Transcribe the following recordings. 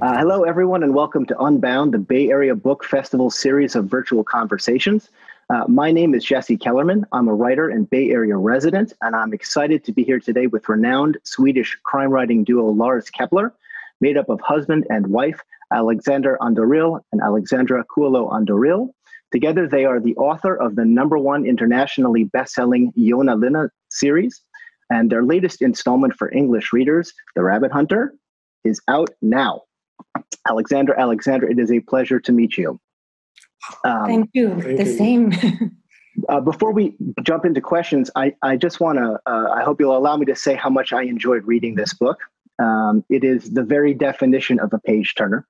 Hello, everyone, and welcome to Unbound, the Bay Area Book Festival series of virtual conversations. My name is Jesse Kellerman. I'm a writer and Bay Area resident, and I'm excited to be here today with renowned Swedish crime writing duo Lars Kepler, made up of husband and wife Alexander Andoril and Alexandra Kuolo Andoril. Together, they are the author of the #1 internationally best-selling Jonna Linna series, and their latest installment for English readers, The Rabbit Hunter, is out now. Alexander, it is a pleasure to meet you. Thank you. The same. Before we jump into questions, I just want to, I hope you'll allow me to say how much I enjoyed reading this book. It is the very definition of a page turner.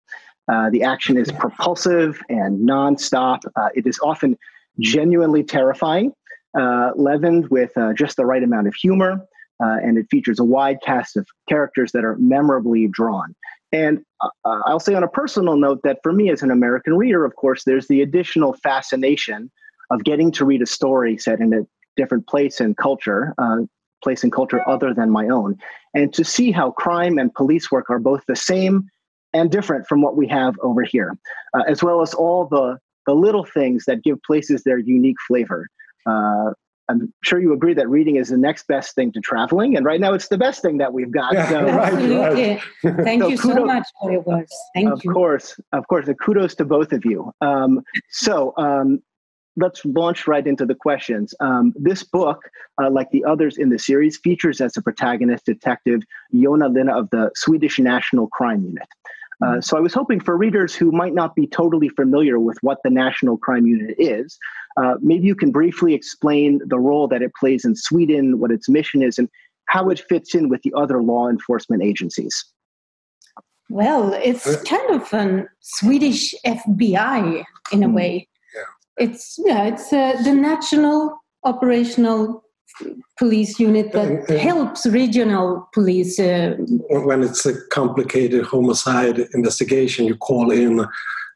The action is propulsive and nonstop. It is often genuinely terrifying, leavened with just the right amount of humor, and it features a wide cast of characters that are memorably drawn. And I'll say on a personal note that for me as an American reader, of course, there's the additional fascination of getting to read a story set in a different place and culture other than my own, and to see how crime and police work are both the same and different from what we have over here, as well as all the little things that give places their unique flavor. I'm sure you agree that reading is the next best thing to traveling, and right now it's the best thing that we've got. Yeah, so, absolutely. Right. Thank you so much for your words. Thank you. Of course, and kudos to both of you. Let's launch right into the questions. This book, like the others in the series, features as a protagonist Detective Jonna Linna of the Swedish National Crime Unit. So I was hoping for readers who might not be totally familiar with what the National Crime Unit is, maybe you can briefly explain the role that it plays in Sweden, what its mission is, and how it fits in with the other law enforcement agencies. Well, it's kind of a Swedish FBI in a way. Yeah. It's the National Operational Police Unit that helps regional police. When it's a complicated homicide investigation, you call in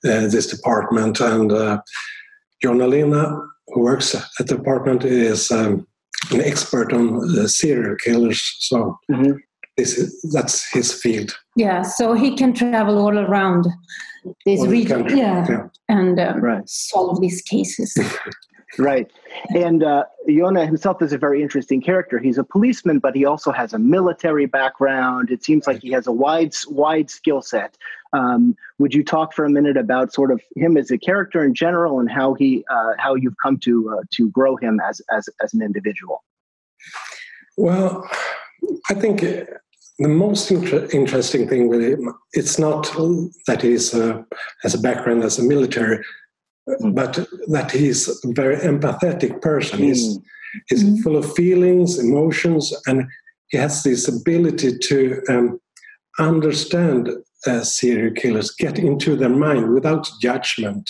this department, and Jonna Linna, who works at the department, is an expert on serial killers. So that's his field. Yeah, so he can travel all around this region, and solve these cases. Right. And Jonna himself is a very interesting character. He's a policeman, but he also has a military background. It seems like he has a wide skill set. Would you talk for a minute about sort of him as a character in general and how you've come to grow him as an individual? Well, I think the most interesting thing with him, it's not that he has a background as a military, but that he's a very empathetic person. He's full of feelings, emotions, and he has this ability to understand serial killers, get into their mind without judgment.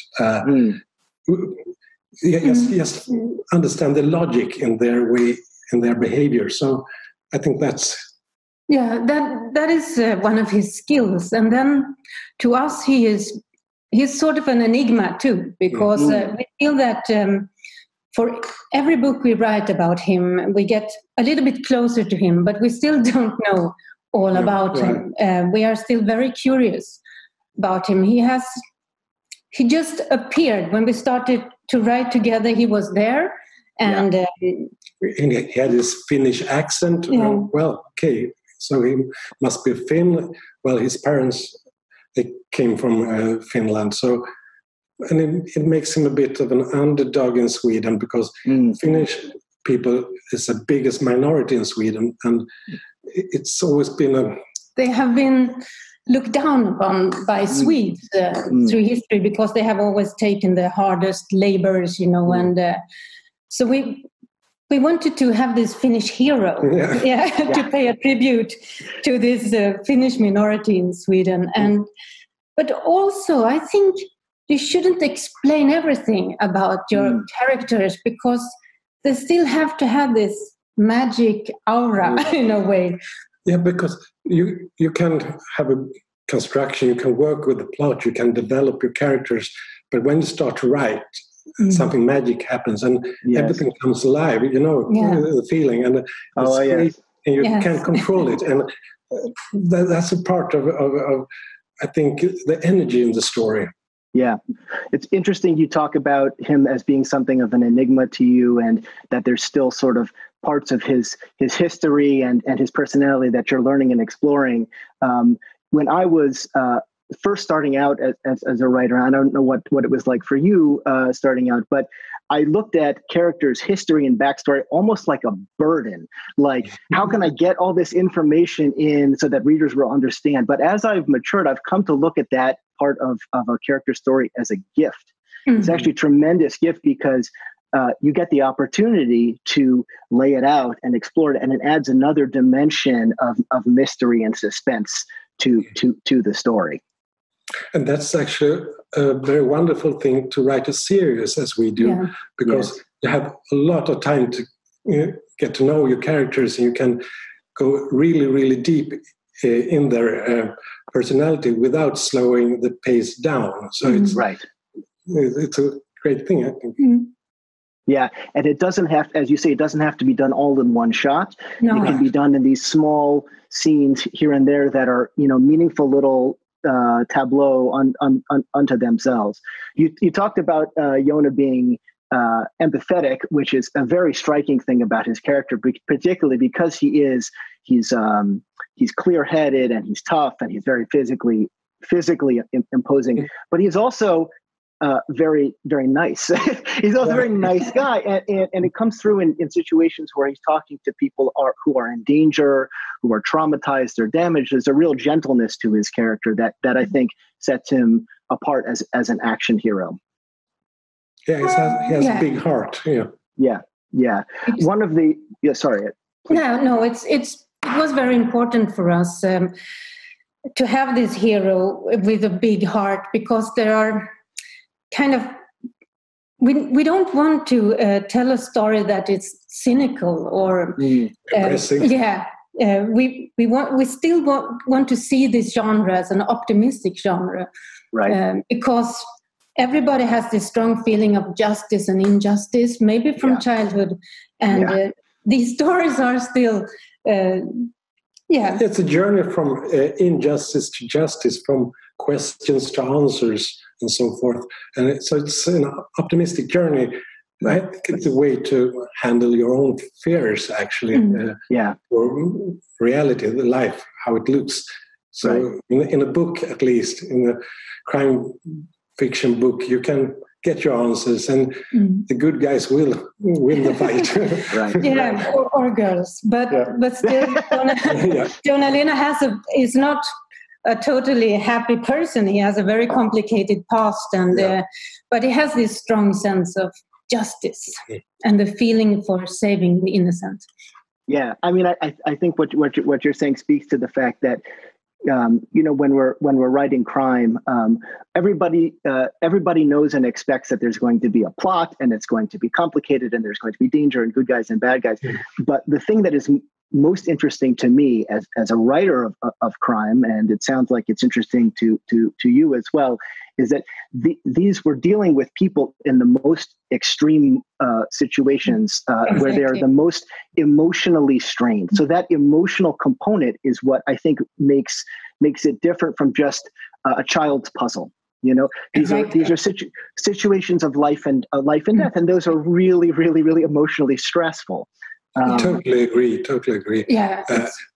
Just understand the logic in their way, in their behavior. So I think that's... Yeah, that is one of his skills. And then to us, he's sort of an enigma too, because we feel that for every book we write about him, we get a little bit closer to him, but we still don't know all about him. We are still very curious about him. He just appeared when we started to write together. He was there, and he had his Finnish accent. So he must be Finn. Well, his parents, they came from Finland. So, and it makes him a bit of an underdog in Sweden, because Finnish people is the biggest minority in Sweden, and it's always been They have been looked down upon by Swedes through history, because they have always taken the hardest labors, and so we wanted to have this Finnish hero, to pay a tribute to this Finnish minority in Sweden. But also, I think you shouldn't explain everything about your characters, because they still have to have this magic aura in a way. Yeah, because you can have a construction, you can work with the plot, you can develop your characters, but when you start to write, something magic happens, and everything comes alive, the feeling, and it's great, and you can't control it, and that's a part of I think, the energy in the story. Yeah, it's interesting you talk about him as being something of an enigma to you, and that there's still sort of parts of his history and his personality that you're learning and exploring. When I was first starting out as a writer, I don't know what it was like for you starting out, but I looked at characters' history and backstory almost like a burden. Like, how can I get all this information in so that readers will understand? But as I've matured, I've come to look at that part of a character story as a gift. Mm-hmm. It's actually a tremendous gift because you get the opportunity to lay it out and explore it, and it adds another dimension of mystery and suspense to the story. And that's actually a very wonderful thing to write a series as we do, because you have a lot of time to get to know your characters, and you can go really, really deep in their personality without slowing the pace down. So it's a great thing, I think. Mm-hmm. Yeah, and it doesn't have, as you say, it doesn't have to be done all in one shot. No. It can be done in these small scenes here and there that are, meaningful little tableau unto themselves. You talked about Yonah being empathetic, which is a very striking thing about his character, particularly because he's clear-headed and he's tough and he's very physically imposing, but he's also very, very nice. He's also a very nice guy, and it comes through in situations where he's talking to people who are in danger, who are traumatized or damaged. There's a real gentleness to his character that I think sets him apart as an action hero. Yeah, he has a big heart. Yeah. One of the sorry. No, it was very important for us to have this hero with a big heart, because there are kind of, we don't want to tell a story that is cynical or depressing. We still want to see this genre as an optimistic genre, right? Because everybody has this strong feeling of justice and injustice, maybe from childhood, and these stories are still. It's a journey from injustice to justice, from questions to answers, and so forth. And so it's an optimistic journey. I think it's a way to handle your own fears, actually, or reality, the life, how it looks. So in a book, at least, in a crime fiction book, you can get your answers, and the good guys will win the fight. Or girls. But still, Jonah Lena is not a totally happy person. He has a very complicated past, and but he has this strong sense of justice and the feeling for saving the innocent. Yeah, I mean, I think what you're saying speaks to the fact that when we're writing crime, everybody knows and expects that there's going to be a plot, and it's going to be complicated, and there's going to be danger and good guys and bad guys. But the thing that is most interesting to me as a writer of crime, and it sounds like it's interesting to you as well, is that these were dealing with people in the most extreme situations where they are the most emotionally strained. So that emotional component is what I think makes it different from just a child's puzzle. These are situations of life and death, and those are really, really, really emotionally stressful. Totally agree. Yeah,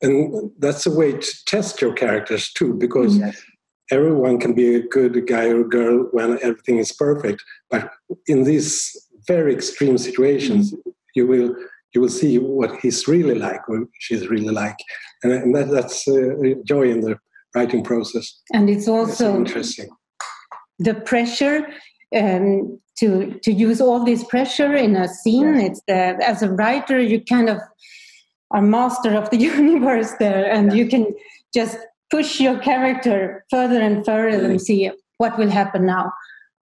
and that's a way to test your characters too, because everyone can be a good guy or girl when everything is perfect. But in these very extreme situations, you will see what he's really like or she's really like, and that's a joy in the writing process. And it's also interesting. The pressure. To use all this pressure in a scene, it's as a writer, you kind of are master of the universe there, and you can just push your character further and further and see what will happen now.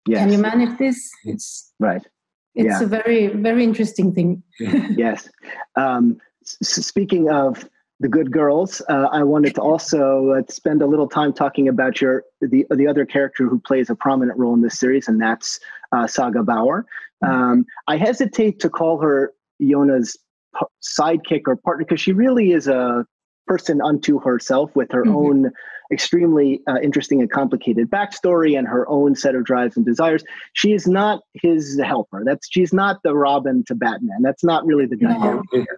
Can you manage this? It's a very, very interesting thing. Yes. Speaking of the good girls, I wanted to also spend a little time talking about the other character who plays a prominent role in this series, and that's Saga Bauer. I hesitate to call her Yonah's sidekick or partner, because she really is a person unto herself with her own extremely interesting and complicated backstory and her own set of drives and desires. She is not his helper. She's not the Robin to Batman. That's not really the dynamic here.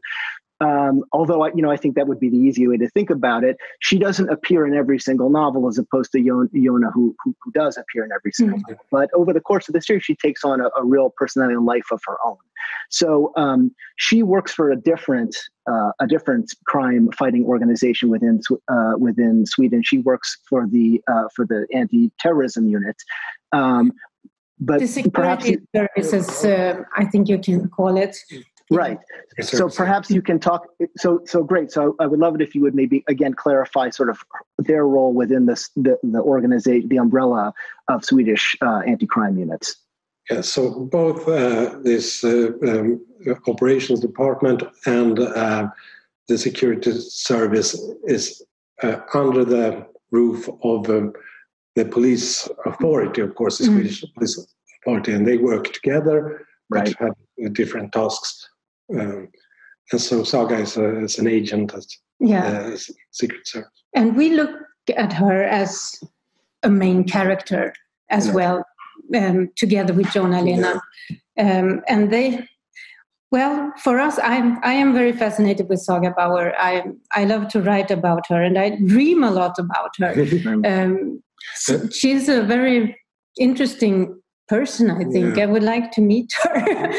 Although I think that would be the easy way to think about it. She doesn't appear in every single novel, as opposed to Yona, who does appear in every single novel. But over the course of the series, she takes on a real personality and life of her own. So she works for a different crime fighting organization within Sweden. She works for the anti-terrorism unit. But the security services, I think you can call it. Right. So perhaps you can talk. So great. So I would love it if you would maybe again clarify sort of their role within the organization, the umbrella of Swedish anti-crime units. Yeah. So both this operations department and the security service is under the roof of the police authority, of course, the Swedish police authority, and they work together, but have different tasks. And so Saga is an agent at Secret Service. And we look at her as a main character as well, together with Jonna-Lena. And they, for us, I am very fascinated with Saga Bauer. I love to write about her, and I dream a lot about her. She's a very interesting person, I think. I would like to meet her.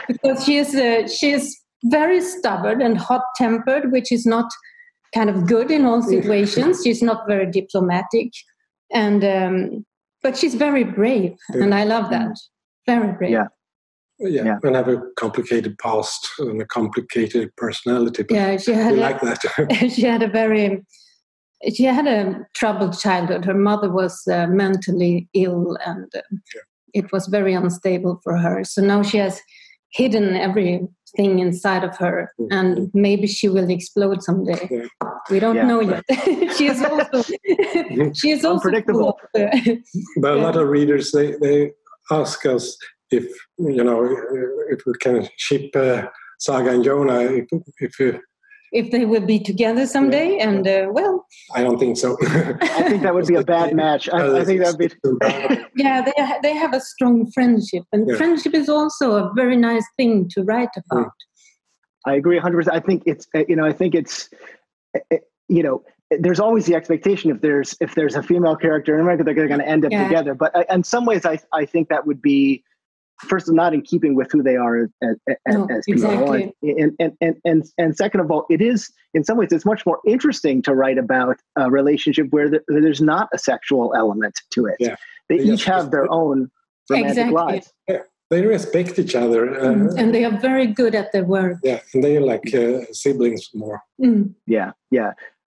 Because she is very stubborn and hot-tempered, which is not kind of good in all situations. She's not very diplomatic, and but she's very brave, and I love that. Very brave. And have a complicated past and a complicated personality. But she had like that. She had a troubled childhood. Her mother was mentally ill, and it was very unstable for her. So now she has hidden everything inside of her, and maybe she will explode someday. We don't know yet. She is also unpredictable. But a lot of readers they ask us if we can ship Saga and Jonna if they will be together someday, and I don't think so. I think that would be a bad match. I think that would be. They have a strong friendship, and friendship is also a very nice thing to write about. I agree 100%. I think it's there's always the expectation if there's a female character in America, they're going to end up together. But in some ways, I think that would be. First, not in keeping with who they are as people, and second of all, it is in some ways it's much more interesting to write about a relationship where there's not a sexual element to it. They each have their own romantic lives. They respect each other, and they are very good at their work. And they are like siblings more.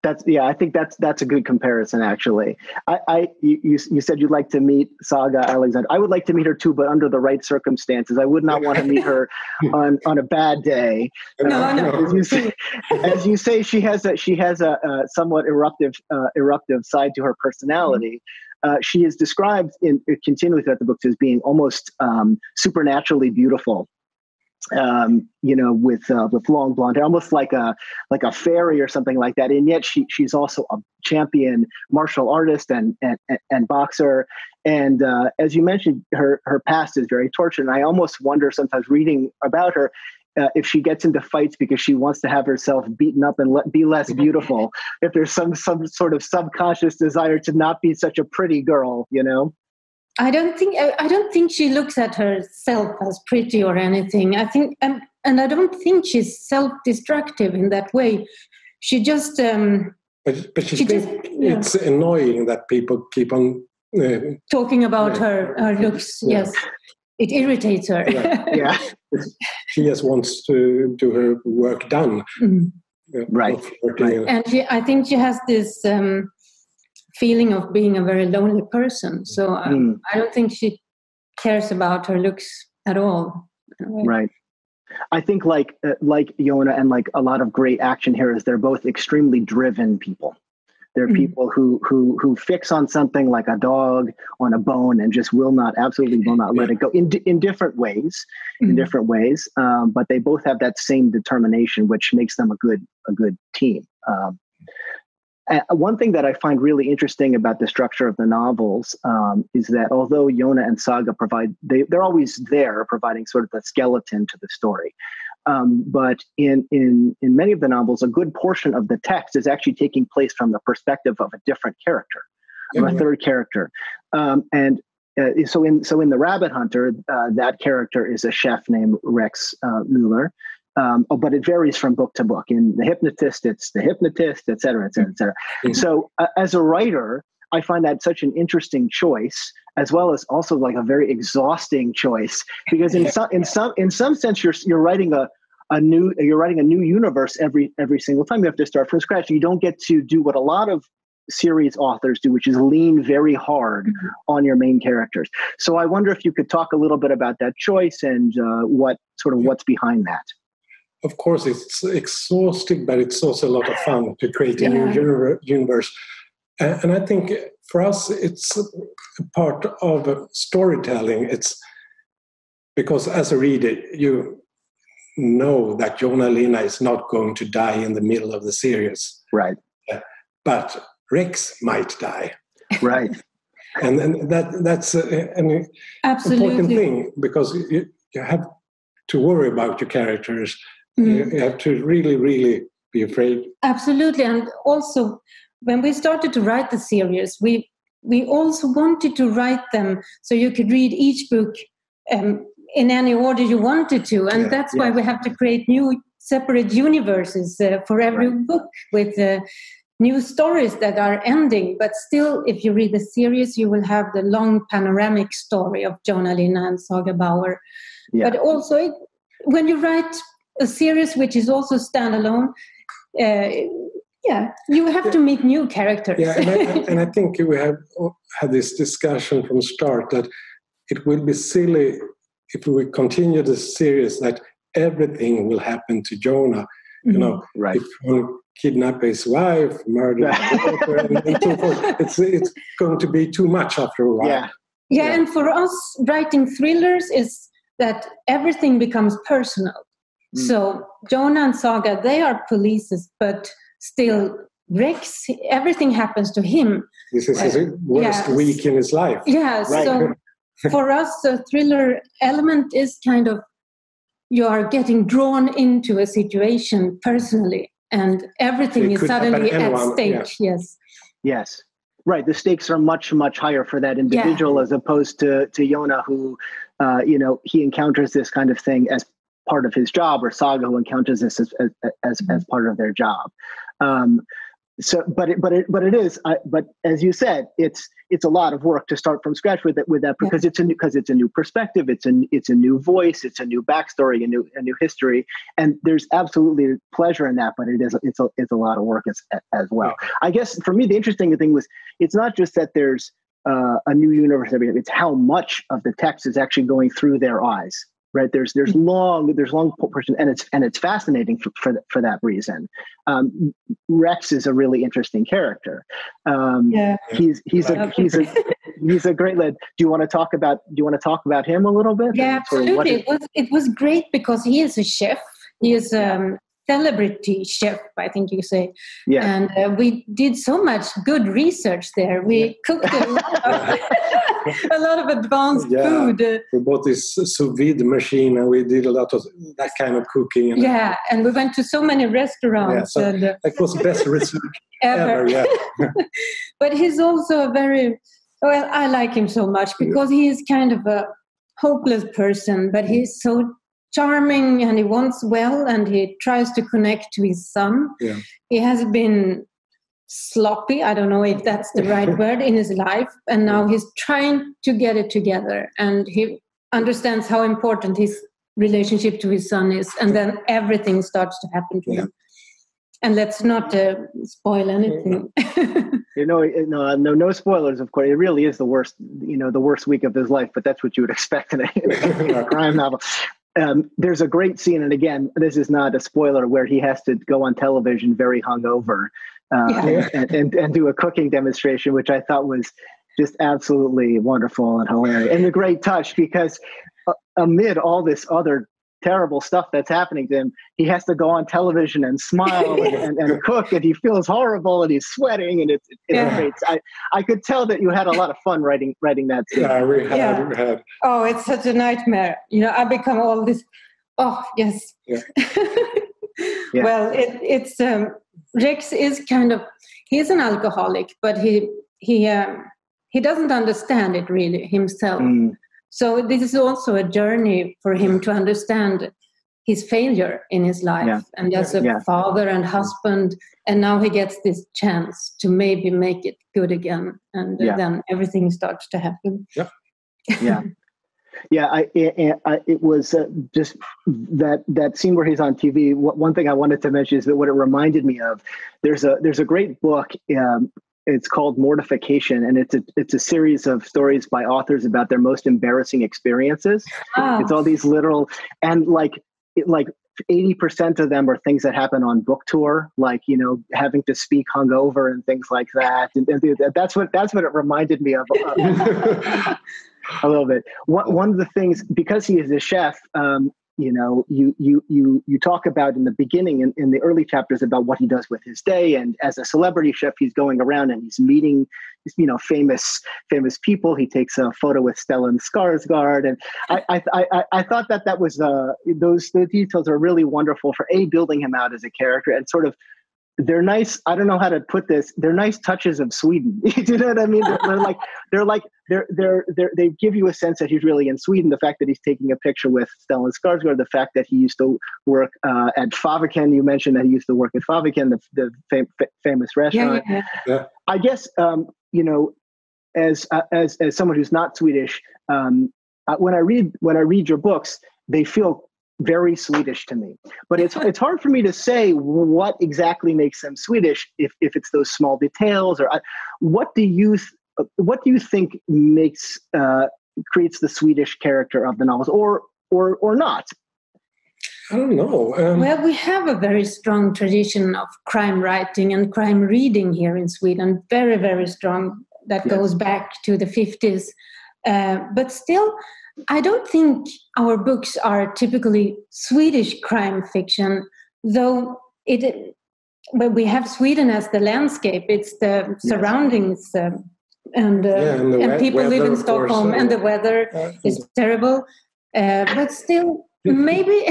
I think that's a good comparison, actually. You said you'd like to meet Saga Alexander. I would like to meet her too, but under the right circumstances. I would not want to meet her on a bad day. No. As you say, she has a somewhat eruptive side to her personality. She is described continually throughout the books as being almost supernaturally beautiful. With long blonde hair, almost like a fairy or something like that. And yet she's also a champion martial artist and boxer. And as you mentioned, her past is very tortured. And I almost wonder sometimes reading about her if she gets into fights because she wants to have herself beaten up and be less beautiful. If there's some sort of subconscious desire to not be such a pretty girl, I don't think she looks at herself as pretty or anything. I think, and I don't think she's self-destructive in that way. She just. But it's annoying that people keep on talking about her looks. Yes, it irritates her. She just wants to do her work done. Right. And I think she has this. Feeling of being a very lonely person. So I don't think she cares about her looks at all. Right. I think like Jonna and like a lot of great action heroes, they're both extremely driven people. They're people who fix on something like a dog on a bone and just absolutely will not let it go in different ways, but they both have that same determination, which makes them a good team. One thing that I find really interesting about the structure of the novels is that although Yona and Saga they're always there providing sort of the skeleton to the story. But in many of the novels, a good portion of the text is actually taking place from the perspective of a different character, or a third character. So in The Rabbit Hunter, that character is a chef named Rex Mueller. But it varies from book to book. In The Hypnotist, it's the hypnotist, et cetera, et cetera, et cetera. Mm-hmm. So as a writer, I find that such an interesting choice, as well as also like a very exhausting choice, because in some sense you're writing a new universe every single time. You have to start from scratch. You don't get to do what a lot of series authors do, which is lean very hard on your main characters. So I wonder if you could talk a little bit about that choice and what's behind that. Of course, it's exhausting, but it's also a lot of fun to create a new universe. And I think for us, it's a part of storytelling. It's because as a reader, you know that Yona Linna is not going to die in the middle of the series. Right. But Rex might die. Right. And that's an important thing, because you have to worry about your characters. You have to really, really be afraid. Absolutely. And also, when we started to write the series, we also wanted to write them so you could read each book in any order you wanted to. And that's why we have to create new separate universes for every book with new stories that are ending. But still, if you read the series, you will have the long panoramic story of Yona Linna and Saga Bauer. Yeah. But also, when you write a series which is also standalone, you have to meet new characters. Yeah, and I think we have had this discussion from the start that it will be silly if we continue the series that everything will happen to Yona. You know, if one kidnap his wife, murder his daughter, and so forth. It's going to be too much after a while. Yeah, and for us, writing thrillers is that everything becomes personal. So Yona and Saga, they are polices, but still Rex, everything happens to him. This is his worst week in his life. Yeah, so for us, the thriller element is kind of, you are getting drawn into a situation personally, and everything is suddenly at stake. Yes. Right. The stakes are much, much higher for that individual as opposed to Yona, who, he encounters this kind of thing as part of his job, or Saga, who encounters this as part of their job. But as you said, it's a lot of work to start from scratch with that because it's a new perspective, it's a new voice, it's a new backstory, a new history, and there's absolutely pleasure in that. But it's a lot of work as well. I guess for me, the interesting thing was it's not just that there's a new universe every day; it's how much of the text is actually going through their eyes. Right, there's long portion, and it's fascinating for that reason. Rex is a really interesting character. He's a great lad. Do you want to talk about him a little bit? Yeah, absolutely. It was great because he is a chef. He is celebrity chef, I think you say. Yeah. And we did so much good research there. We cooked a lot of advanced food. We bought this sous vide machine and we did a lot of that kind of cooking. And we went to so many restaurants. Yeah, so that was the best research ever. But he's also I like him so much because he is kind of a hopeless person, but he's so charming and he wants well and he tries to connect to his son. Yeah. He has been sloppy, I don't know if that's the right word, in his life, and now he's trying to get it together, and he understands how important his relationship to his son is, and then everything starts to happen to him. And let's not spoil anything. No spoilers, of course. It really is the worst week of his life, but that's what you would expect in a crime novel. There's a great scene, and again, this is not a spoiler, where he has to go on television very hungover and do a cooking demonstration, which I thought was just absolutely wonderful and hilarious, and a great touch because amid all this other terrible stuff that's happening to him, he has to go on television and smile and cook, and he feels horrible and he's sweating, and it's great. I could tell that you had a lot of fun writing that scene. Yeah, we had. Oh, it's such a nightmare. I become all this. Oh, yes. Yeah. Yeah. Well, it's Rex is he's an alcoholic, but he doesn't understand it really himself. So this is also a journey for him to understand his failure in his life, and as a father and husband, and now he gets this chance to maybe make it good again, and then everything starts to happen. It was just that scene where he's on TV. One thing I wanted to mention is that what it reminded me of. There's a great book. It's called Mortification, and it's a series of stories by authors about their most embarrassing experiences. Oh. It's all these little, and like 80% of them are things that happen on book tour, like, having to speak hungover and things like that. And that's what it reminded me of a little bit. One of the things, because he is a chef, you talk about in the beginning, in the early chapters, about what he does with his day. And as a celebrity chef, he's going around and he's meeting, famous people. He takes a photo with Stellan Skarsgård, and I thought that was those details are really wonderful for building him out as a character, and sort of. They're nice. I don't know how to put this. They're nice touches of Sweden. You know what I mean? They give you a sense that he's really in Sweden. The fact that he's taking a picture with Stellan Skarsgård, the fact that he used to work at Fäviken. You mentioned that he used to work at Fäviken, the famous restaurant. Yeah. I guess as someone who's not Swedish, when I read your books, they feel very Swedish to me, but it's hard for me to say what exactly makes them Swedish. If it's those small details, or what do you think creates the Swedish character of the novels, or not? I don't know. Well, we have a very strong tradition of crime writing and crime reading here in Sweden, very, very strong. That goes back to the 50s, but still. I don't think our books are typically Swedish crime fiction, though but we have Sweden as the landscape. It's the surroundings, and people live in Stockholm, and the weather is terrible. But still, maybe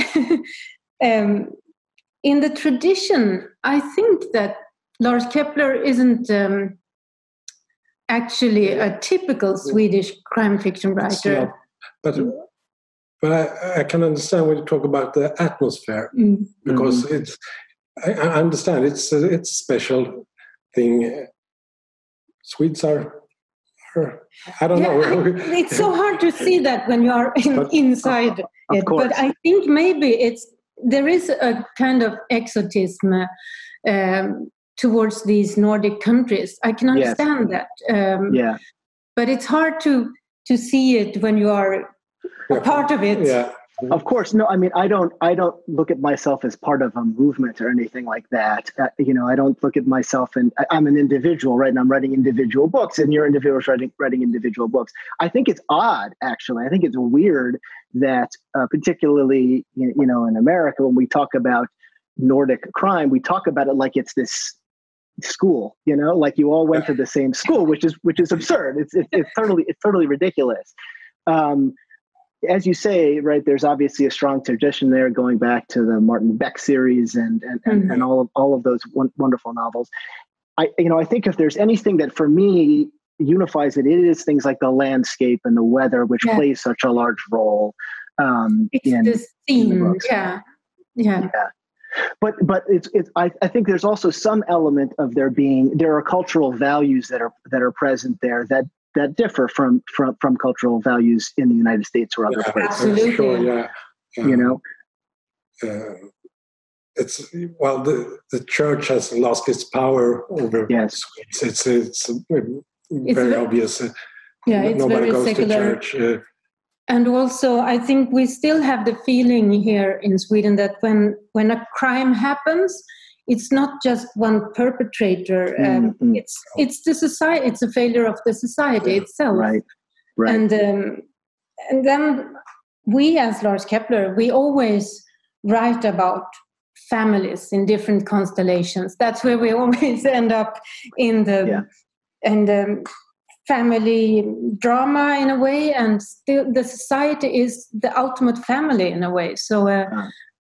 in the tradition, I think that Lars Kepler isn't actually a typical Swedish crime fiction writer. But I can understand when you talk about the atmosphere, because I understand it's a special thing. Swedes are I don't know. It's so hard to see that when you are inside it. Course. But I think maybe there is a kind of exotism towards these Nordic countries. I can understand that. But it's hard to see it when you are a part of it. Yeah. Of course. No, I mean, I don't look at myself as part of a movement or anything like that. I don't look at myself, and I'm an individual, right? And I'm writing individual books, and you're individuals writing individual books. I think it's odd, actually. I think it's weird that particularly, in America, when we talk about Nordic crime, we talk about it like it's this school, like you all went to the same school, which is absurd. It's totally ridiculous. As you say, right, there's obviously a strong tradition there going back to the Martin Beck series and all of those wonderful novels. I think if there's anything that for me unifies it is things like the landscape and the weather, which plays such a large role. It's the theme, yeah. But it's I think there's also some element of there are cultural values that are present there that differ from cultural values in the United States or other places. Absolutely. Sure, it's the church has lost its power over Swedes. It's very obvious. It's nobody very goes secular. to church. And also, I think we still have the feeling here in Sweden that when a crime happens, it's not just one perpetrator. It's the society. It's a failure of the society itself. Right. And then we as Lars Kepler, we always write about families in different constellations. That's where we always end up in the family drama in a way, and still the society is the ultimate family in a way. So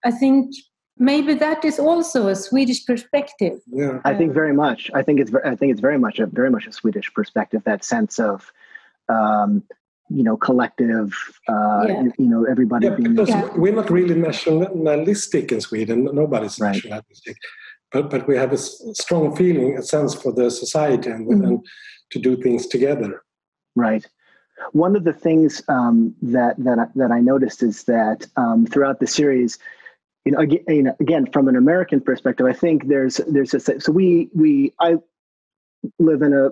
I think maybe that is also a Swedish perspective. Yeah, I think very much. I think it's very much a Swedish perspective. That sense of collective. Everybody being. Because we're not really nationalistic in Sweden. Nobody's nationalistic, but we have a strong feeling, a sense for the society and to do things together. Right. One of the things that I noticed is that throughout the series, again from an American perspective, I think there's I live in a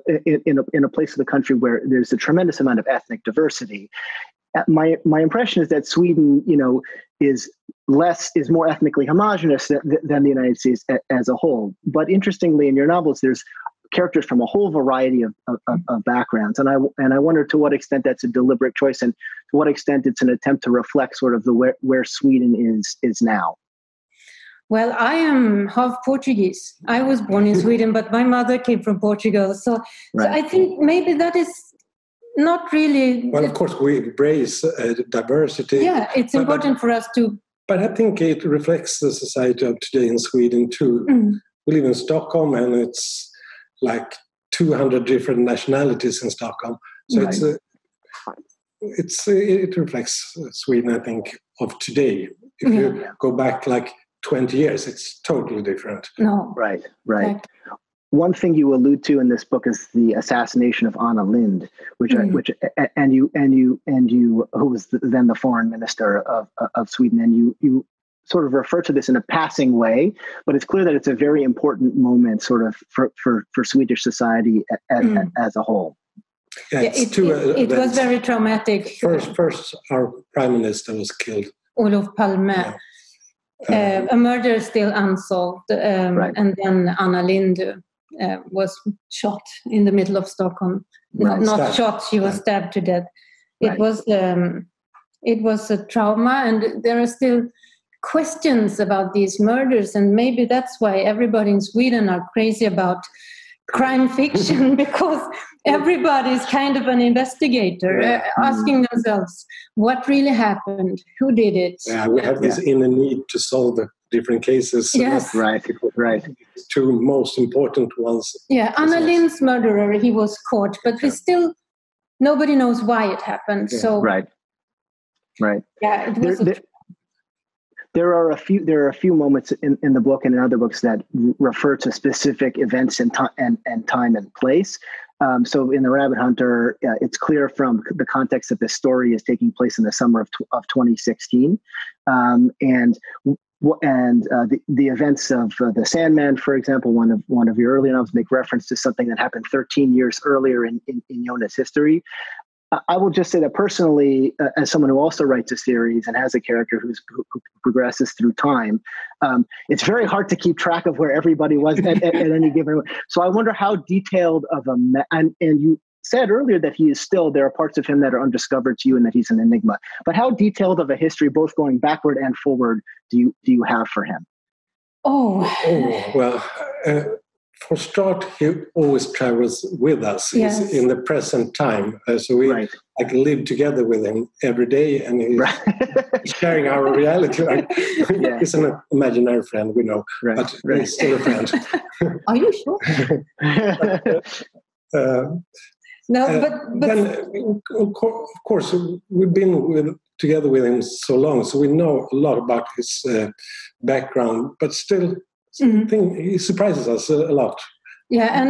place of the country where there's a tremendous amount of ethnic diversity. My impression is that Sweden, is more ethnically homogenous than the United States as a whole. But interestingly, in your novels, there's characters from a whole variety of backgrounds, and I wonder to what extent that's a deliberate choice, and to what extent it's an attempt to reflect sort of where Sweden is now. Well, I am half Portuguese. I was born in Sweden, but my mother came from Portugal. So I think maybe that is not really... Well, of course, we embrace diversity. Yeah, it's important for us to... But I think it reflects the society of today in Sweden, too. We live in Stockholm, and it's like 200 different nationalities in Stockholm. So it reflects Sweden, I think, of today. If you go back like 20 years, it's totally different. No. Right. One thing you allude to in this book is the assassination of Anna Lindh, which you who was then the foreign minister of Sweden, and you sort of refer to this in a passing way, but it's clear that it's a very important moment sort of for Swedish society as a whole. Yeah, it was very traumatic. First, our prime minister was killed. Olof Palme. A murder is still unsolved. And then Anna Lindh was shot in the middle of Stockholm. Not shot, she was stabbed to death. It was a trauma, and there are still questions about these murders, and maybe that's why everybody in Sweden are crazy about crime fiction, because everybody is kind of an investigator, asking themselves what really happened, who did it. Yeah, we have this inner need to solve the different cases. Yes, right. Two most important ones. Yeah, Anna Lindh's murderer, he was caught, but nobody knows why it happened. So right. Yeah, it was. There are a few moments in the book and in other books that refer to specific events and time and place. So in The Rabbit Hunter, it's clear from the context that this story is taking place in the summer of 2016, and the events of The Sandman, for example, one of your early novels, make reference to something that happened 13 years earlier in Jonas' history. I will just say that personally, as someone who also writes a series and has a character who progresses through time, it's very hard to keep track of where everybody was at any given moment. So I wonder how detailed of and you said earlier that there are parts of him that are undiscovered to you and that he's an enigma. But how detailed of a history, both going backward and forward, do you have for him? Well. For start, he always travels with us. Yes. He's in the present time. So we live together with him every day, and he's sharing our reality. He's an imaginary friend, we know, but he's still a friend. Are you sure? But then, of course, we've been together with him so long, so we know a lot about his background, but still, he surprises us a lot. Yeah,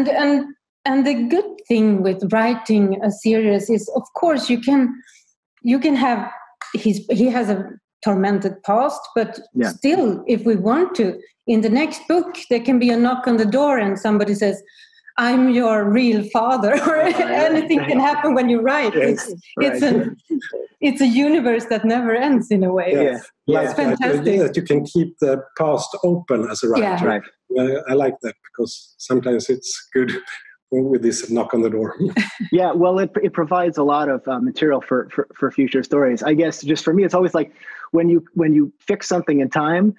and the good thing with writing a series is, of course, you can have he has a tormented past, but still, if we want to, in the next book, there can be a knock on the door and somebody says, "I'm your real father," or anything can happen when you write. Yes, it's a universe that never ends in a way. It's fantastic. That you can keep the past open as a writer. I like that, because sometimes it's good with this knock on the door. Yeah, well, it provides a lot of material for future stories. I guess just for me, it's always like when you fix something in time,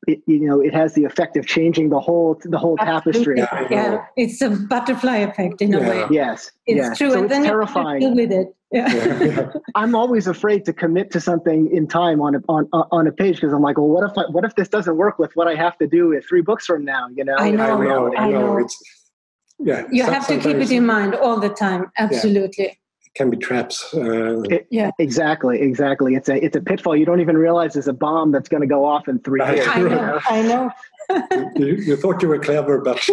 it has the effect of changing the whole tapestry. Yeah, it's a butterfly effect in a way. Yes, it's true. So and it's then terrifying. You deal with it. Yeah. I'm always afraid to commit to something in time on a page because I'm like, well, what if this doesn't work with what I have to do 3 books from now? I know. It's you have to keep it in mind all the time. Absolutely. It can be traps. Exactly. It's a pitfall. You don't even realize there's a bomb that's going to go off in 3 years. I know. You thought you were clever, but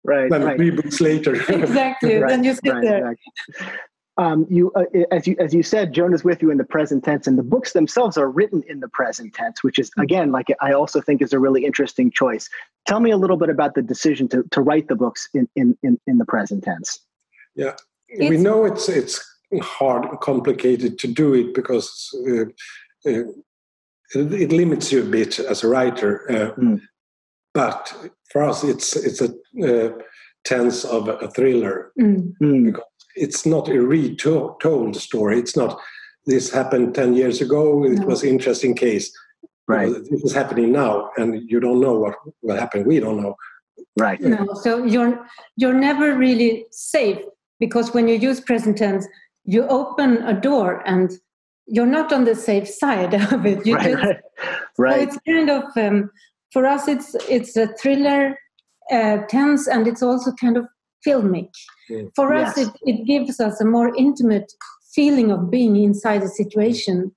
right. Then 3 books later. Exactly. Then you sit there. Exactly. As you said, Joan is with you in the present tense, and the books themselves are written in the present tense, which is, again, like I also think is a really interesting choice. Tell me a little bit about the decision to write the books in the present tense. Yeah, we know it's hard and complicated to do it because it limits you a bit as a writer. But for us, it's a tense of a thriller because it's not a retold story. It's not this happened 10 years ago. It was an interesting case. Right. This is happening now, and you don't know what will happen. We don't know. Right. No. So you're never really safe because when you use present tense, you open a door and you're not on the safe side of it. Right. So it's kind of for us. It's a thriller tense, and it's also kind of filmic. For us, it gives us a more intimate feeling of being inside a situation.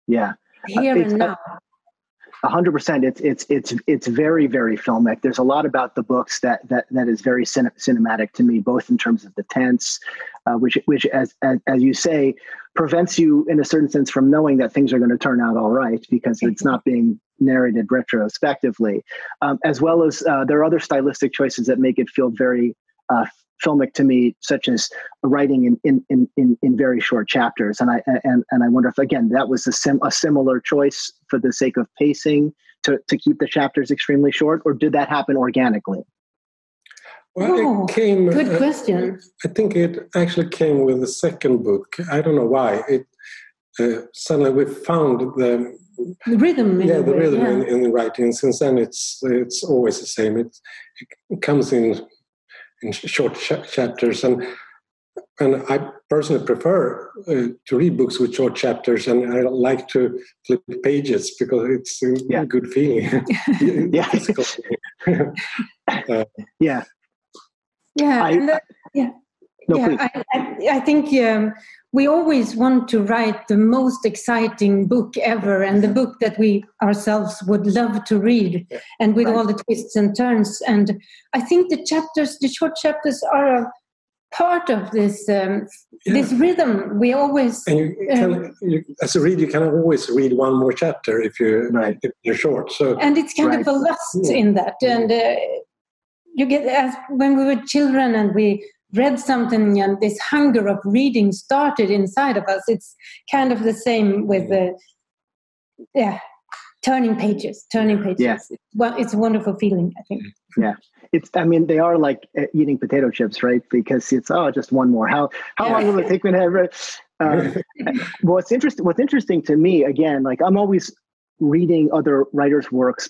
Yeah, here and now. 100%. It's very, very filmic. There's a lot about the books that is very cinematic to me, both in terms of the tense, which as you say, prevents you in a certain sense from knowing that things are going to turn out all right because it's not being narrated retrospectively, as well as there are other stylistic choices that make it feel very filmic to me, such as writing in very short chapters. And I wonder if, again, that was a similar choice for the sake of pacing to keep the chapters extremely short, or did that happen organically? Well, it came. Good question. I think it actually came with the second book. I don't know why. Suddenly we found the rhythm. The rhythm in the writing. Since then, it's always the same. It comes in short chapters, and I personally prefer to read books with short chapters, and I like to flip pages because it's a good feeling. I think we always want to write the most exciting book ever, and the book that we ourselves would love to read, and with all the twists and turns. And I think the short chapters are a part of this this rhythm. We always, and as a reader, you can always read one more chapter if you're short. So, and it's kind of a lust in that, and you get, as when we were children and we read something and this hunger of reading started inside of us. It's kind of the same with turning pages. Yeah. Well, it's a wonderful feeling, I think. Yeah. They are like eating potato chips, right? Because it's, just one more. How long will it take me to have it? What's interesting to me, again, like I'm always reading other writers' works.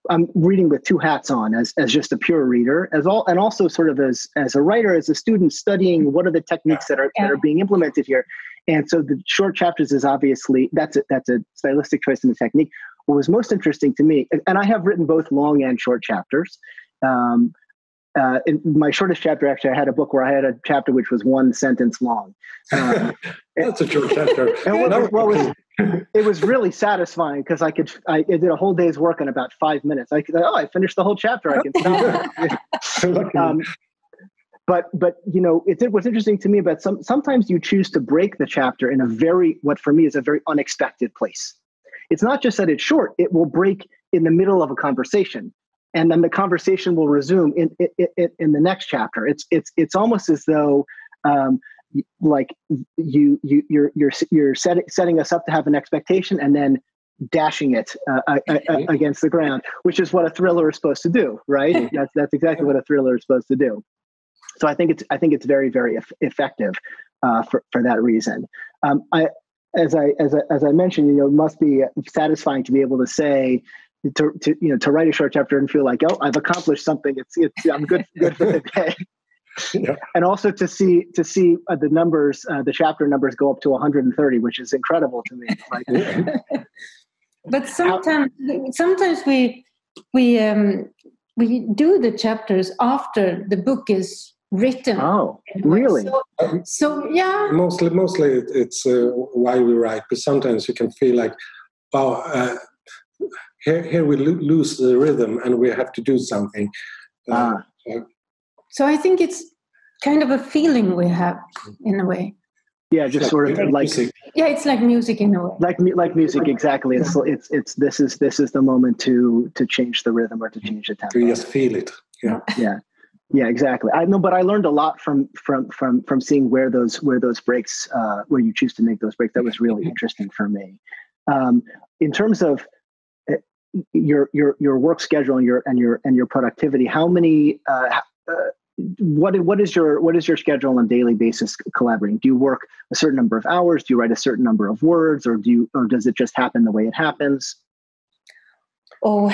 I'm reading with 2 hats on, as just a pure reader, and also sort of as a writer, as a student studying what are the techniques that are being implemented here. And so the short chapters is obviously that's a stylistic choice in the technique. What was most interesting to me, and I have written both long and short chapters. In my shortest chapter, actually, I had a book where I had a chapter which was 1 sentence long. That's a short chapter. It was really satisfying because I did a whole day's work in about 5 minutes. I finished the whole chapter. I can stop. But what's interesting to me about sometimes you choose to break the chapter in what for me is a very unexpected place. It's not just that it's short; it will break in the middle of a conversation, and then the conversation will resume in the next chapter. It's almost as though like you're setting us up to have an expectation and then dashing it against the ground, which is what a thriller is supposed to do, right? That's exactly what a thriller is supposed to do. So I think it's very, very effective for that reason. As I mentioned, it must be satisfying to be able to say to write a short chapter and feel like, oh, I've accomplished something. I'm good for the day. Yeah. And also to see the numbers, the chapter numbers go up to 130, which is incredible to me. But sometimes we do the chapters after the book is written. Oh, really? So yeah. Mostly it's why we write, but sometimes you can feel like, wow, here we lose the rhythm and we have to do something. So I think it's kind of a feeling we have in a way. Yeah, just sort of like music. Yeah, it's like music in a way. Like music, exactly. It's this is the moment to change the rhythm or to change the tempo. You just feel it. Yeah, exactly. I know, but I learned a lot from seeing where those breaks, where you choose to make those breaks. That was really interesting for me. In terms of your work schedule and your productivity, how many what is your schedule on a daily basis collaborating? Do you work a certain number of hours? Do you write a certain number of words, or does it just happen the way it happens? Well,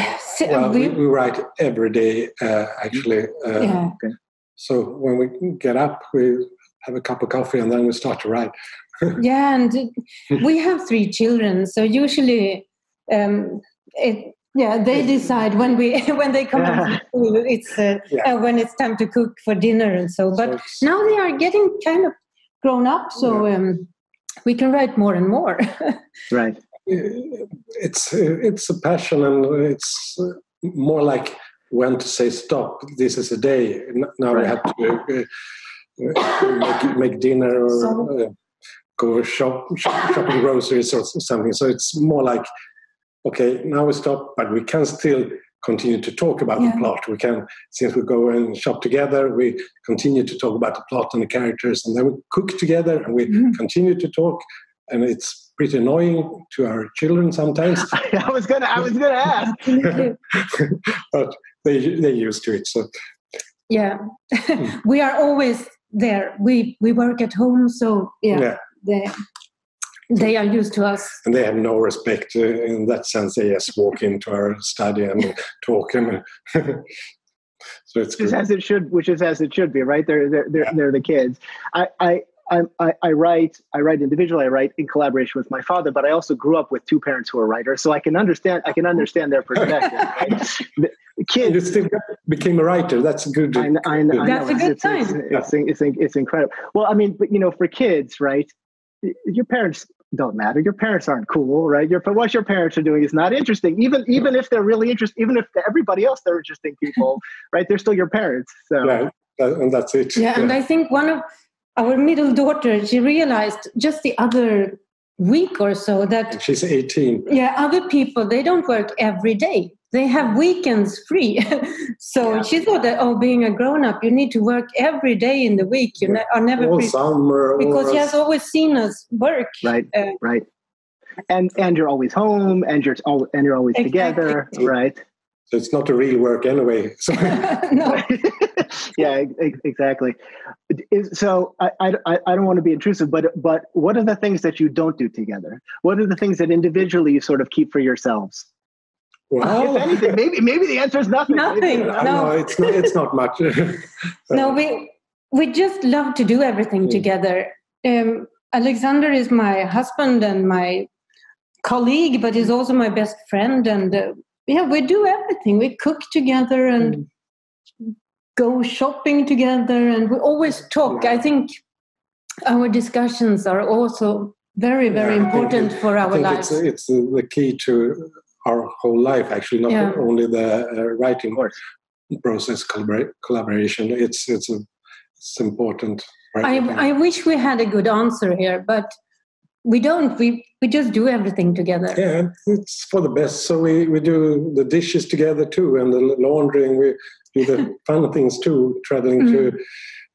we write every day, actually. Okay. So when we get up, we have a cup of coffee and then we start to write. Yeah, and we have 3 children, so usually they decide when they come into school. It's when it's time to cook for dinner and so. But now they are getting kind of grown up, so we can write more and more. Right. It's a passion, and it's more like when to say stop. This is a day. Now we have to make dinner or go shopping groceries or something. So it's more like, okay, now we stop, but we can still continue to talk about the plot. We can, since we go and shop together, we continue to talk about the plot and the characters, and then we cook together and we continue to talk. And it's pretty annoying to our children sometimes. I was gonna ask. But they're used to it. So yeah, we are always there. We work at home, so they are used to us. And they have no respect in that sense. They just walk into our study and talk, and so it's good. Which is as it should be, right? They're the kids. I write individually. I write in collaboration with my father, but I also grew up with 2 parents who are writers, so I can understand their perspective. Right? The kids, you still became a writer. That's good. I know. That's a good sign. It's incredible. Well, I mean, but for kids, right? Your parents don't matter. Your parents aren't cool, right? What your parents are doing is not interesting. Even if they're really interesting, even if everybody else they're interesting people, right? They're still your parents. So and that's it. Yeah, and I think one of our middle daughter, she realized just the other week or so that she's 18. Yeah, other people, they don't work every day. They have weekends free. So she thought that, being a grown-up, you need to work every day in the week. You are never all free. Summer, because she has always seen us work. Right, right. And you're always home, and you're always together, right? So it's not a real work anyway. So. No. Yeah, exactly. So I don't want to be intrusive, but what are the things that you don't do together? What are the things that individually you sort of keep for yourselves? Well, if anything, maybe the answer is nothing. Nothing. No, it's not much. No, we just love to do everything together. Alexander is my husband and my colleague, but he's also my best friend. And we do everything. We cook together and go shopping together, and we always talk. I think our discussions are also very, very important for our lives. It's the key to our whole life, actually, not only the writing process, collaboration. It's important. Right? I wish we had a good answer here, but we don't. We just do everything together. Yeah, it's for the best. So we do the dishes together too, and the laundry, and we do the fun things too, traveling to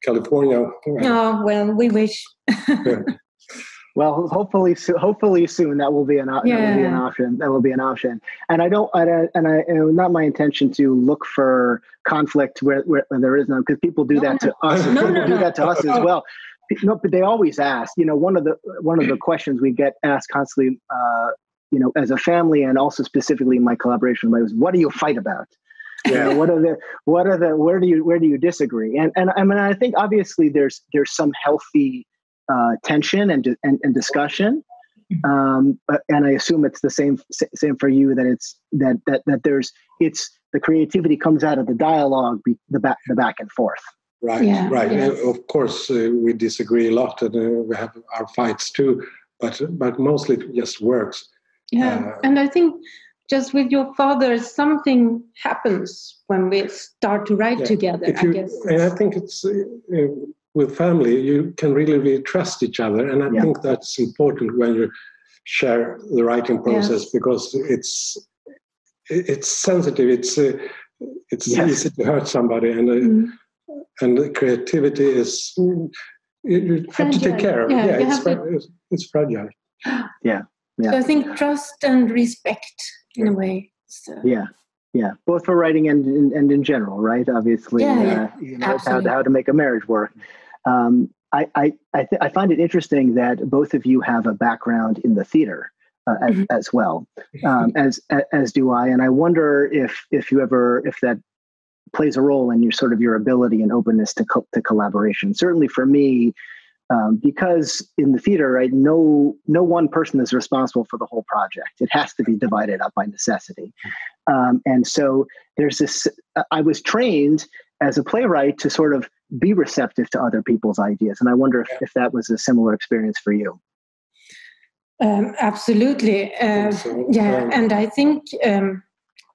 California. Oh, well, we wish. Well, hopefully soon that will be an option. That will be an option. And not my intention to look for conflict where there is none, because people do that to us. People do that to us as well. No, but they always ask. One of the questions we get asked constantly, as a family, and also specifically in my collaboration, was, what do you fight about? Yeah. Where do you disagree? And I mean, I think obviously there's some healthy tension and discussion, and I assume it's the same for you, that it's that there's the creativity comes out of the dialogue, the back and forth. Right, yeah, right. Yes. Of course, we disagree a lot, and we have our fights too. But mostly it just works. Yeah, and I think just with your father, something happens when we start to write together. I guess. And I think it's. With family, you can really trust each other, and I think that's important when you share the writing process, because it's sensitive. It's easy to hurt somebody, and the creativity is you have to take care of. It's fragile. Yeah. So I think trust and respect in a way. So. Yeah, both for writing and in general, right? Obviously, how to make a marriage work. I find it interesting that both of you have a background in the theater as well, as do I, and I wonder if that plays a role in your ability and openness to collaboration. Certainly for me, because in the theater, right, no one person is responsible for the whole project. It has to be divided up by necessity. And so there's this, I was trained as a playwright to sort of be receptive to other people's ideas. And I wonder if that was a similar experience for you. Absolutely. And I think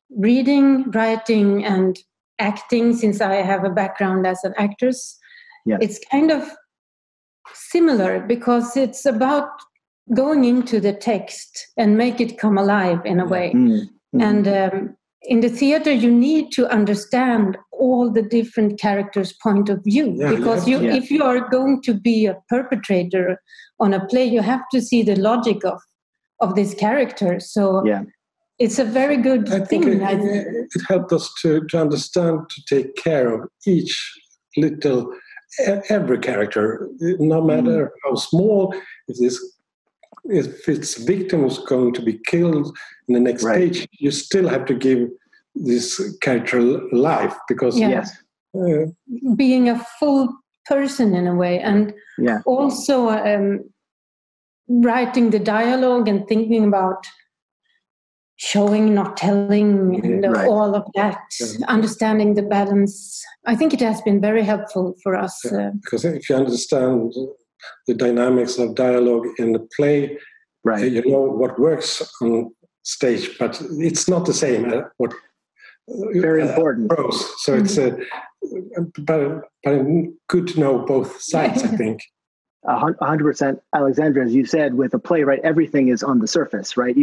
reading, writing, and acting, since I have a background as an actress, it's kind of similar, because it's about going into the text and make it come alive in a way. Mm-hmm. And in the theater, you need to understand all the different characters' point of view, because if you are going to be a perpetrator on a play, you have to see the logic of this character. So it's a very good thing. It helped us to understand, to take care of every character, no matter how small. If its victim is going to be killed in the next page, you still have to give this character life, because being a full person in a way, and also writing the dialogue and thinking about showing, not telling, and all of that, understanding the balance. I think it has been very helpful for us. Because if you understand the dynamics of dialogue in the play, you know what works on stage, but it's not the same. Very important. Prose. So it's but good to know both sides, I think. 100%, Alexandra, as you said, with a play, right, everything is on the surface, right?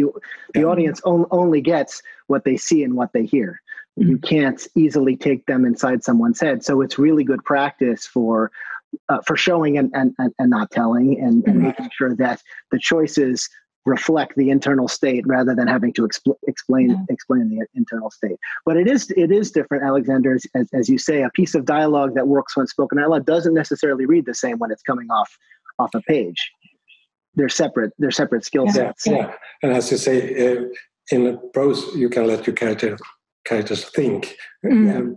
The audience only gets what they see and what they hear. You can't easily take them inside someone's head. So it's really good practice for showing and not telling, and making sure that the choices reflect the internal state rather than having to explain the internal state. But it is different, Alexander, as you say. A piece of dialogue that works when spoken out loud doesn't necessarily read the same when it's coming off a page. They're separate skill sets. Yeah, and as you say, in prose you can let your characters think. In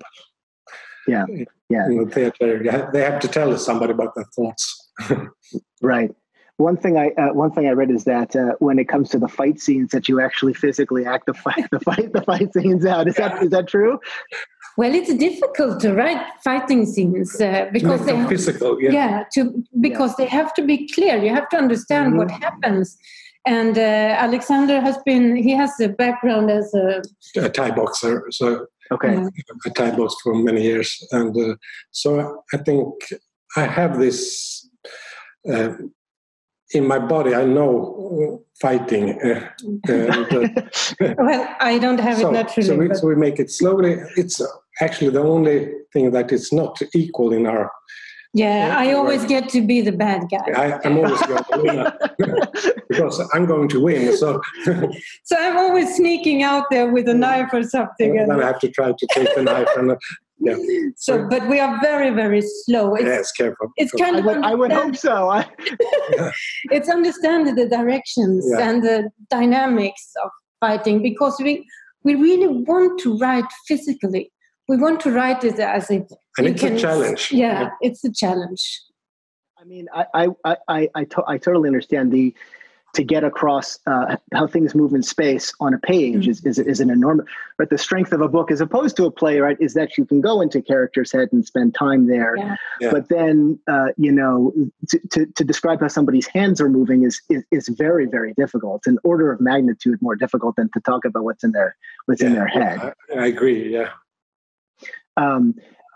the theater, they have to tell somebody about their thoughts. Right. One thing I read is that when it comes to the fight scenes, that you actually physically act the fight scenes out. Is that true? Well, it's difficult to write fighting scenes because they physical. Because they have to be clear. You have to understand what happens. And Alexander has a background as a Thai boxer. So a Thai boxer for many years, and so I think I have this. In my body, I know fighting. Well, I don't have it naturally. So we make it slowly. It's actually the only thing that is not equal in our Yeah, I always get to be the bad guy. I'm always going to win because I'm going to win. So I'm always sneaking out there with a knife or something. And then I have to try to take the knife. Yeah. So, but we are very, very slow. It's careful. It's kind of. I would hope so. It's understanding the directions and the dynamics of fighting, because we really want to write physically. We want to write it as if. And it's a challenge. Yeah, it's a challenge. I mean, I totally understand to get across how things move in space on a page is an enormous. But the strength of a book, as opposed to a play, right, is that you can go into character's head and spend time there. Yeah. Yeah. But then, to describe how somebody's hands are moving is very, very difficult. It's an order of magnitude more difficult than to talk about what's in their head. I agree. Yeah.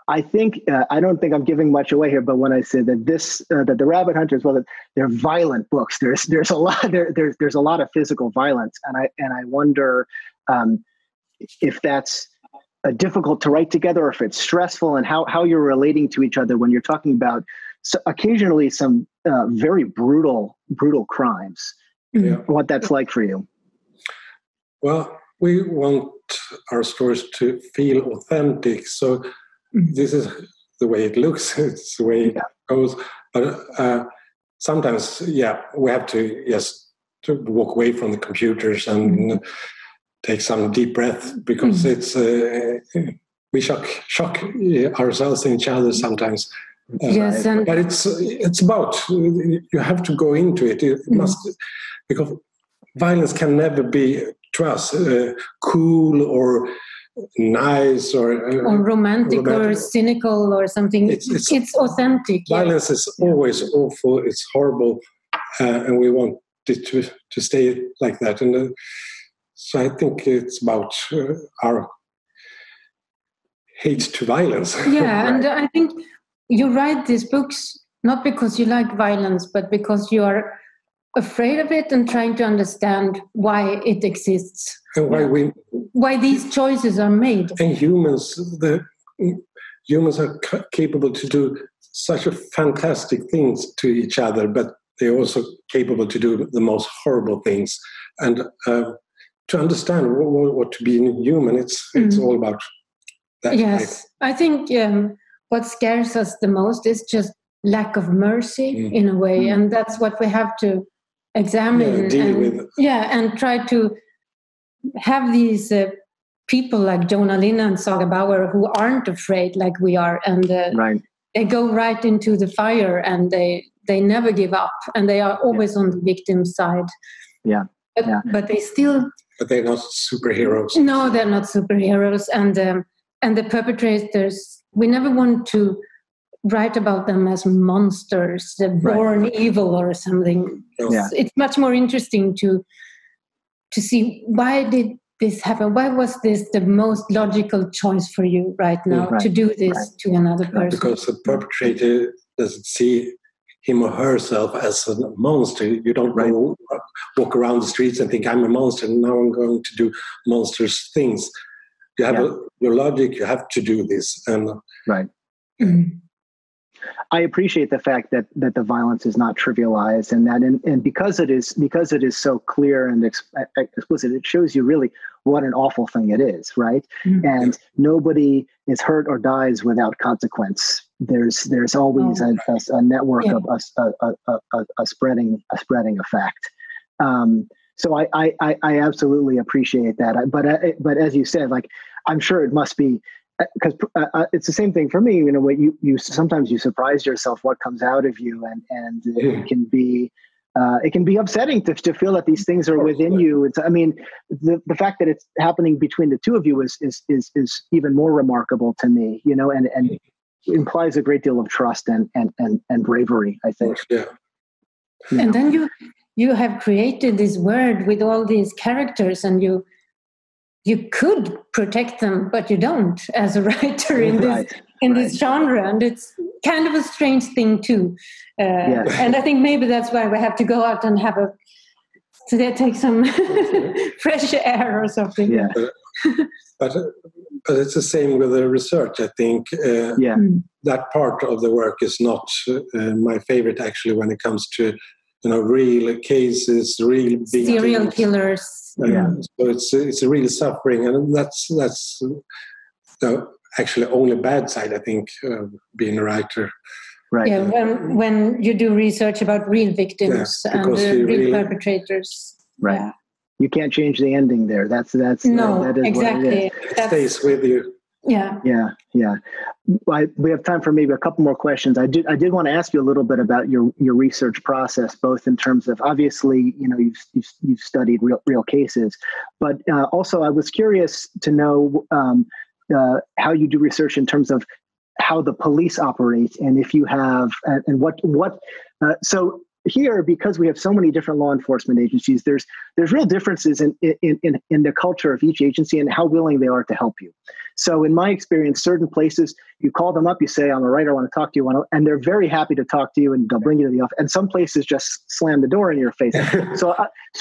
I think I don't think I'm giving much away here, but when I say that that the Rabbit Hunters, well, they're violent books. There's a lot there's a lot of physical violence, and I wonder if that's difficult to write together, or if it's stressful, and how you're relating to each other when you're talking about occasionally some very brutal crimes. Yeah. What that's like for you. Well, we want our stories to feel authentic, so. This is the way it looks. It's the way it goes. But sometimes, we have to to walk away from the computers and take some deep breath, because it's we shock ourselves and each other sometimes. Yes, but it's about you have to go into it. It must, because violence can never be to us cool or nice or romantic or cynical or something. It's authentic. Violence is always awful. It's horrible, and we want it to stay like that. And so I think it's about our hate to violence. Yeah, right. And I think you write these books not because you like violence, but because you are afraid of it and trying to understand why it exists. And why these choices are made. And humans are capable to do such a fantastic things to each other, but they're also capable to do the most horrible things. And to understand what to be human, it's all about that. Yes, I think what scares us the most is just lack of mercy in a way, and that's what we have to examine and try to have these people like Jonah Lynn and Saga Bauer who aren't afraid like we are, and they go right into the fire, and they never give up, and they are always on the victim side. But they still. But they're not superheroes. No, they're not superheroes, and the perpetrators. We never want to write about them as monsters, they're born evil or something. It's much more interesting to see, why did this happen? Why was this the most logical choice for you right now to do this to another person? Because the perpetrator doesn't see him or herself as a monster. You don't walk around the streets and think, I'm a monster, and now I'm going to do monstrous things. You have your logic, you have to do this. And I appreciate the fact that the violence is not trivialized, and because it is so clear and explicit, it shows you really what an awful thing it is, right? And nobody is hurt or dies without consequence. There's always a network of a spreading effect. So I absolutely appreciate that. But as you said, like, I'm sure it must be. Because it's the same thing for me, what you sometimes you surprise yourself what comes out of you, and it can be upsetting to feel that these things are within you. The fact that it's happening between the two of you is even more remarkable to me, and implies a great deal of trust and bravery, I think. And then you have created this world with all these characters, and you could protect them, but you don't as a writer in this genre. And it's kind of a strange thing too. And I think maybe that's why we have to go out and have a So they take some fresh air or something. Yeah. But it's the same with the research. I think that part of the work is not my favorite, actually, when it comes to real cases, real serial killers. So it's a real suffering, and that's the actually only bad side, I think, of being a writer. Right. Yeah, when you do research about real victims and real perpetrators. Right. Yeah. You can't change the ending there. That's no, that is exactly. What it is. It stays with you. Yeah. We have time for maybe a couple more questions. I did want to ask you a little bit about your research process, both in terms of, obviously, you've studied real cases, but also I was curious to know how you do research in terms of how the police operate, and if you have and what so here, because we have so many different law enforcement agencies, there's real differences in the culture of each agency and how willing they are to help you. So in my experience, certain places, you call them up, you say, I'm a writer, I want to talk to you, and they're very happy to talk to you, and they'll bring you to the office. And some places just slam the door in your face. So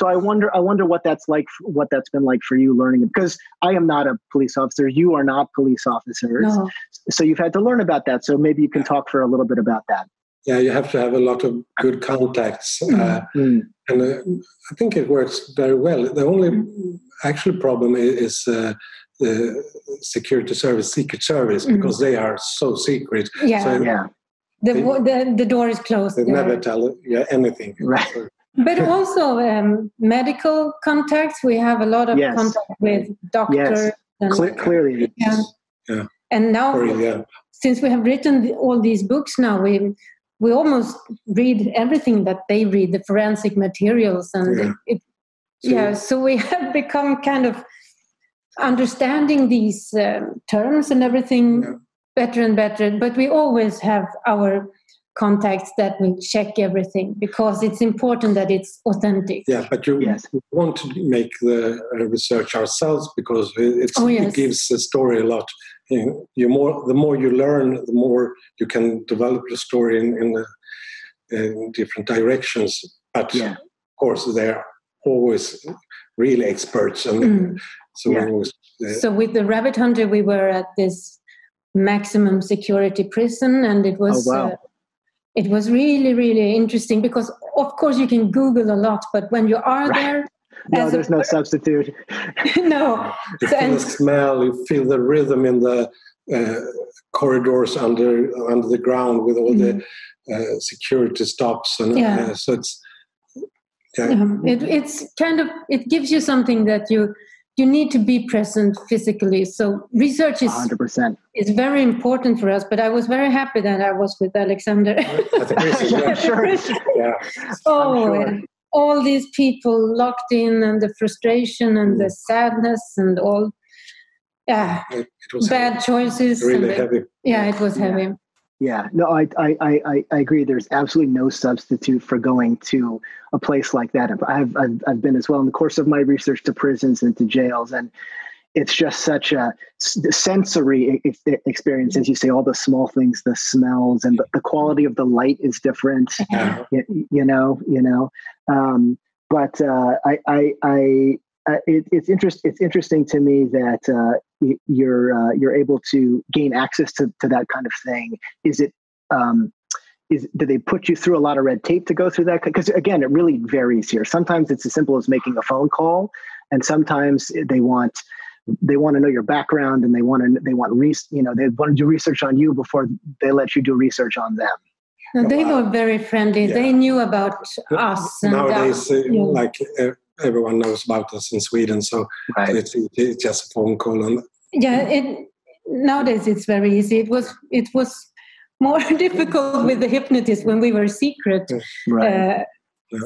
I wonder what that's been like for you learning, because I am not a police officer, you are not police officers. No. So you've had to learn about that. So maybe you can talk for a little bit about that. Yeah, you have to have a lot of good contacts. And I think it works very well. The only actual problem is the security service, Secret Service, because they are so secret. Yeah. So the door is closed. They never tell anything. Right. But also medical contacts. We have a lot of contact with doctors. Yes. Clearly. Yeah. And now, since we have written all these books now, we almost read everything that they read, the forensic materials. And so we have become kind of understanding these terms and everything better and better. But we always have our contacts that will check everything, because it's important that it's authentic. Yeah, but you want to make the research ourselves, because it gives the story a lot. The more you learn, the more you can develop the story in different directions. But of course, they're always really experts, and so with the Rabbit Hunter, we were at this maximum security prison, and it was it was really, really interesting, because of course you can Google a lot, but when you are there. No, there's no substitute. No. You feel the smell, you feel the rhythm in the corridors under the ground with all the security stops. And so it's... It's kind of, it gives you something that you need to be present physically. So research is 100%. Is very important for us, but I was very happy that I was with Alexander. All these people locked in, and the frustration and the sadness and all bad choices. Really heavy. Yeah, it was heavy. Yeah, no, I agree. There's absolutely no substitute for going to a place like that. I've been as well in the course of my research to prisons and to jails, and it's just such a sensory experience, as you say. All the small things, the smells, and the quality of the light is different. It's interesting to me that you're able to gain access to that kind of thing. Do they put you through a lot of red tape to go through that? Because again, it really varies here. Sometimes it's as simple as making a phone call, and sometimes they want to know your background, and they want to do research on you before they let you do research on them. No, they were very friendly. Yeah. They knew about us. Nowadays, everyone knows about us in Sweden, so it's just a phone call. Nowadays it's very easy. It was more difficult with the hypnotist when we were secret.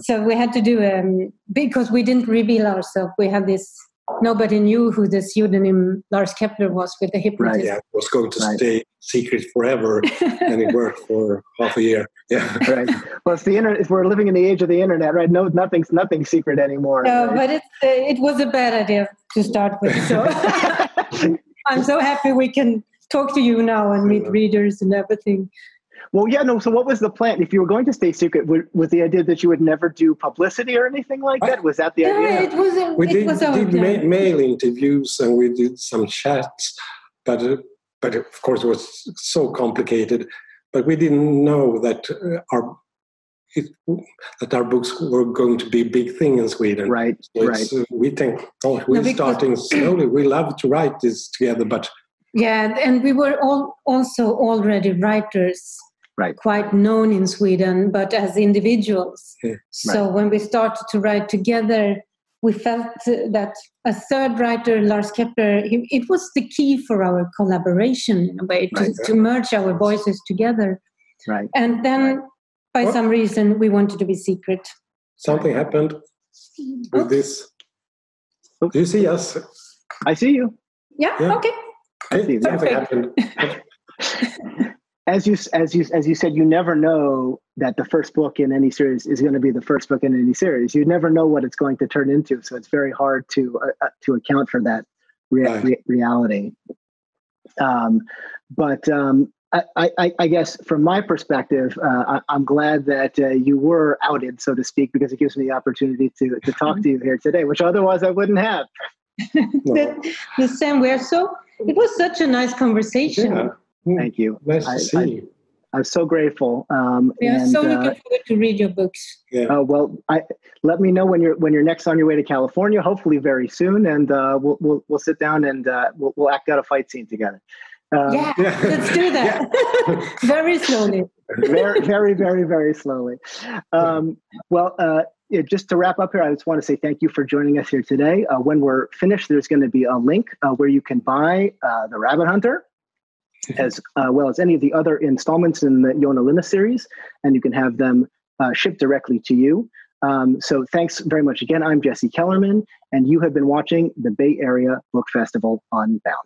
So we had to do because we didn't reveal ourselves. We had this. Nobody knew who the pseudonym Lars Kepler was with the hypnotist. Right, it was going to stay secret forever, and it worked for half a year. Yeah, right. Well, it's the internet. We're living in the age of the internet, right? No, nothing's secret anymore. No, but it was a bad idea to start with. So I'm so happy we can talk to you now and meet readers and everything. Well, yeah, no. So what was the plan? If you were going to stay secret, was the idea that you would never do publicity or anything like that? Was that the idea? We did mail interviews and we did some chats, but of course it was so complicated. But we didn't know that our books were going to be a big thing in Sweden. Right, so we think, we're starting slowly. We love to write this together, but... Yeah, and we were also already writers, quite known in Sweden, but as individuals. Yeah, so when we started to write together, we felt that a third writer, Lars Kepler, it was the key for our collaboration in a way, to merge our voices together. Right. And then, by some reason, we wanted to be secret. Something happened with this. Do you see us? I see you. Yeah. Okay. Something happened. As you said, you never know that the first book in any series is going to be the first book in any series. You never know what it's going to turn into, so it's very hard to account for that reality. I guess from my perspective, I'm glad that you were outed, so to speak, because it gives me the opportunity to talk to you here today, which otherwise I wouldn't have. The same way. So it was such a nice conversation. Yeah. Thank you. Nice to see you. I'm so grateful. We are so looking forward to read your books. Yeah. Well, let me know when you're next on your way to California. Hopefully, very soon, and we'll sit down and we'll act out a fight scene together. Let's do that. Very slowly. Very, very, very, very slowly. Just to wrap up here, I just want to say thank you for joining us here today. When we're finished, there's going to be a link where you can buy The Rabbit Hunter, as well as any of the other installments in the Joona Linna series, and you can have them shipped directly to you. So thanks very much again. I'm Jesse Kellerman, and you have been watching the Bay Area Book Festival Unbound.